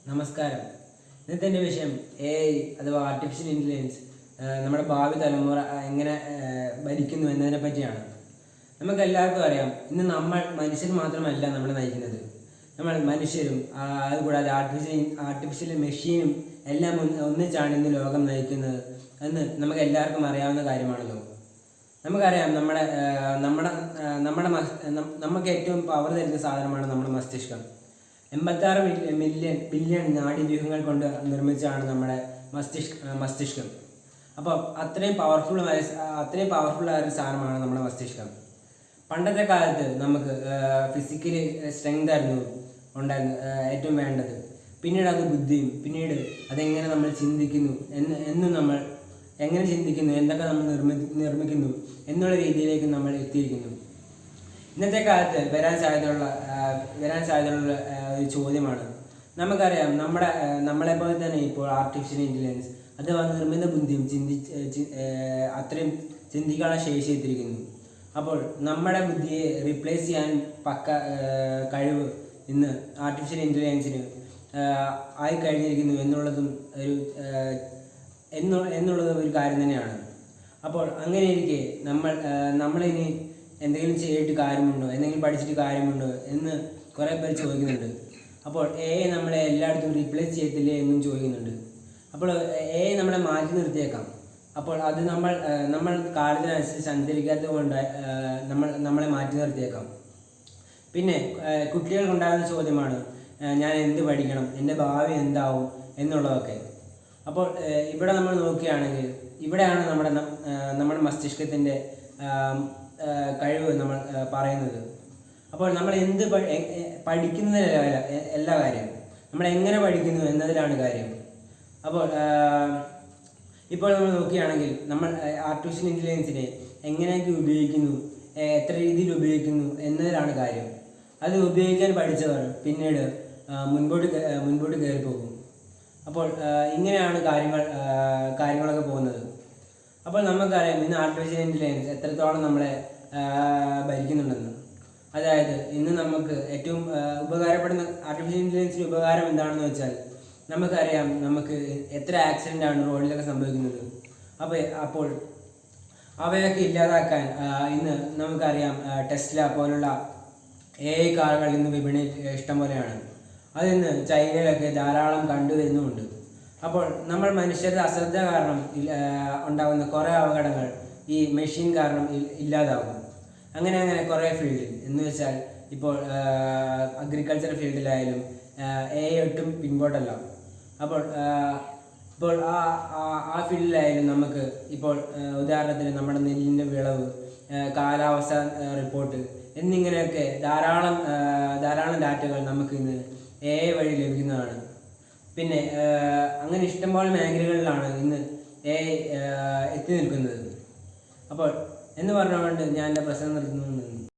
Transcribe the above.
നമസ്കാരം. ഇന്നത്തെ എൻ്റെ വിഷയം AI അഥവാ ആർട്ടിഫിഷ്യൽ ഇൻ്റലിജൻസ് നമ്മുടെ ഭാവി തലമുറ എങ്ങനെ ഭരിക്കുന്നു എന്നതിനെ പറ്റിയാണ്. നമുക്ക് എല്ലാവർക്കും അറിയാം, ഇന്ന് നമ്മൾ മനുഷ്യർ മാത്രമല്ല നമ്മളെ നയിക്കുന്നത്. നമ്മൾ മനുഷ്യരും അതുകൂടാതെ ആർട്ടിഫിഷ്യൽ മെഷീനും എല്ലാം ഒന്നിച്ചാണ് ഇന്ന് ലോകം നയിക്കുന്നത് എന്ന് നമുക്ക് എല്ലാവർക്കും അറിയാവുന്ന കാര്യമാണല്ലോ. നമുക്കറിയാം, നമുക്ക് ഏറ്റവും പവർ തരുന്ന സാധനമാണ് നമ്മുടെ മസ്തിഷ്കം. 86 ബില്യൺ നാഡീവ്യൂഹങ്ങൾ കൊണ്ട് നിർമ്മിച്ചാണ് നമ്മുടെ മസ്തിഷ്കം. അപ്പോൾ അത്രയും പവർഫുള്ളായ ഒരു സാധനമാണ് നമ്മുടെ മസ്തിഷ്കം. പണ്ടത്തെ കാലത്ത് നമുക്ക് ഫിസിക്കലി സ്ട്രെങ്ത് ആയിരുന്നു ഏറ്റവും വേണ്ടത്. പിന്നീട് അത് ബുദ്ധിയും, പിന്നീട് അതെങ്ങനെ നമ്മൾ ചിന്തിക്കുന്നു നമ്മൾ എങ്ങനെ ചിന്തിക്കുന്നു, എന്തൊക്കെ നമ്മൾ നിർമ്മിക്കുന്നു എന്നുള്ള രീതിയിലേക്ക് നമ്മൾ എത്തിയിരിക്കുന്നു. ഇന്നത്തെ കാലത്ത് വരാൻ സാധ്യതയുള്ള ഒരു ചോദ്യമാണ്. നമുക്കറിയാം, നമ്മളെപ്പോലെ തന്നെ ഇപ്പോൾ ആർട്ടിഫിഷ്യൽ ഇൻ്റലിജൻസ് അഥവാ നിർമ്മിത ബുദ്ധിയും അത്രയും ചിന്തിക്കാനുള്ള ശേഷി എത്തിയിരിക്കുന്നു. അപ്പോൾ നമ്മുടെ ബുദ്ധിയെ റീപ്ലേസ് ചെയ്യാൻ കഴിവ് ഇന്ന് ആർട്ടിഫിഷ്യൽ ഇൻ്റലിജൻസിന് ആയി കഴിഞ്ഞിരിക്കുന്നു എന്നുള്ളതും ഒരു കാര്യം തന്നെയാണ്. അപ്പോൾ അങ്ങനെയിരിക്കെ നമ്മളിനി എന്തെങ്കിലും ചെയ്തിട്ട് കാര്യമുണ്ടോ, എന്തെങ്കിലും പഠിച്ചിട്ട് കാര്യമുണ്ടോ എന്ന് കുറേ പേർ ചോദിക്കുന്നുണ്ട്. അപ്പോൾ AI നമ്മളെ എല്ലായിടത്തും റീപ്ലേസ് ചെയ്യത്തില്ലേ എന്നും ചോദിക്കുന്നുണ്ട്. അപ്പോൾ AI നമ്മളെ മാറ്റി നിർത്തിയേക്കാം. അപ്പോൾ അത് നമ്മൾ കാലത്തിനനുസരിച്ച് സഞ്ചരിക്കാത്തത് കൊണ്ട് നമ്മളെ മാറ്റി നിർത്തിയേക്കാം. പിന്നെ കുട്ടികൾക്കുണ്ടാകുന്ന ചോദ്യമാണ്, ഞാൻ എന്ത് പഠിക്കണം, എൻ്റെ ഭാവി എന്താവും എന്നുള്ളതൊക്കെ. അപ്പോൾ ഇവിടെ നമ്മൾ നോക്കുകയാണെങ്കിൽ, ഇവിടെയാണ് നമ്മുടെ മസ്തിഷ്കത്തിൻ്റെ കഴിവ് നമ്മൾ പറയുന്നത്. അപ്പോൾ നമ്മൾ പഠിക്കുന്നതിലല്ല എല്ലാ കാര്യം, നമ്മൾ എങ്ങനെ പഠിക്കുന്നു എന്നതിലാണ് കാര്യം. അപ്പോൾ ഇപ്പോൾ നമ്മൾ നോക്കുകയാണെങ്കിൽ, നമ്മൾ ആർട്ടിഫിഷ്യൽ ഇൻ്റലിജൻസിനെ എങ്ങനെയൊക്കെ ഉപയോഗിക്കുന്നു, എത്ര രീതിയിൽ ഉപയോഗിക്കുന്നു എന്നതിലാണ് കാര്യം. അത് ഉപയോഗിക്കാൻ പഠിച്ചവർ പിന്നീട് മുൻപോട്ട് കയറി പോകും. അപ്പോൾ ഇങ്ങനെയാണ് കാര്യങ്ങളൊക്കെ പോകുന്നത്. അപ്പോൾ നമുക്കറിയാം, ഇന്ന് ആർട്ടിഫിഷ്യൽ ഇൻ്റലിജൻസ് എത്രത്തോളം നമ്മളെ ഭരിക്കുന്നുണ്ടെന്ന്. അതായത് ഇന്ന് നമുക്ക് ഏറ്റവും ഉപകാരപ്പെടുന്ന ആർട്ടിഫിഷ്യൽ ഇൻ്റലിജൻസിൻ്റെ ഉപകാരം എന്താണെന്ന് വെച്ചാൽ, നമുക്കറിയാം നമുക്ക് എത്ര ആക്സിഡൻ്റാണ് റോഡിലൊക്കെ സംഭവിക്കുന്നത്. അപ്പോൾ അവയൊക്കെ ഇല്ലാതാക്കാൻ ഇന്ന് നമുക്കറിയാം, ടെസ്ല പോലുള്ള AI കാറുകൾ ഇന്ന് വിപണിയിൽ ഇഷ്ടം പോലെയാണ്. അതിന്ന് ചൈനയിലൊക്കെ ധാരാളം കണ്ടുവരുന്നുമുണ്ട്. അപ്പോൾ നമ്മൾ മനുഷ്യരുടെ അശ്രദ്ധ കാരണം ഉണ്ടാകുന്ന കുറേ അപകടങ്ങൾ ഈ മെഷീൻ കാരണം ഇല്ലാതാകും. അങ്ങനെ കുറേ ഫീൽഡിൽ എന്ന് വെച്ചാൽ, ഇപ്പോൾ അഗ്രികൾച്ചർ ഫീൽഡിലായാലും AI ഒട്ടും പിൻപോട്ടല്ല. അപ്പോൾ ആ ഫീൽഡിലായാലും നമുക്ക് ഇപ്പോൾ ഉദാഹരണത്തിന് നമ്മുടെ നെല്ലിൻ്റെ വിളവ്, കാലാവസ്ഥ റിപ്പോർട്ട് എന്നിങ്ങനെയൊക്കെ ധാരാളം ഡാറ്റകൾ നമുക്ക് ഇന്ന് AI വഴി ലഭിക്കുന്നതാണ്. പിന്നെ അങ്ങനെ ഇഷ്ടംപോലെ മേഖലകളിലാണ് ഇന്ന് AI എത്തി നിൽക്കുന്നത്. അപ്പോൾ എന്ന് പറഞ്ഞുകൊണ്ട് ഞാൻ എൻ്റെ പ്രസംഗം നിർത്തുന്നു.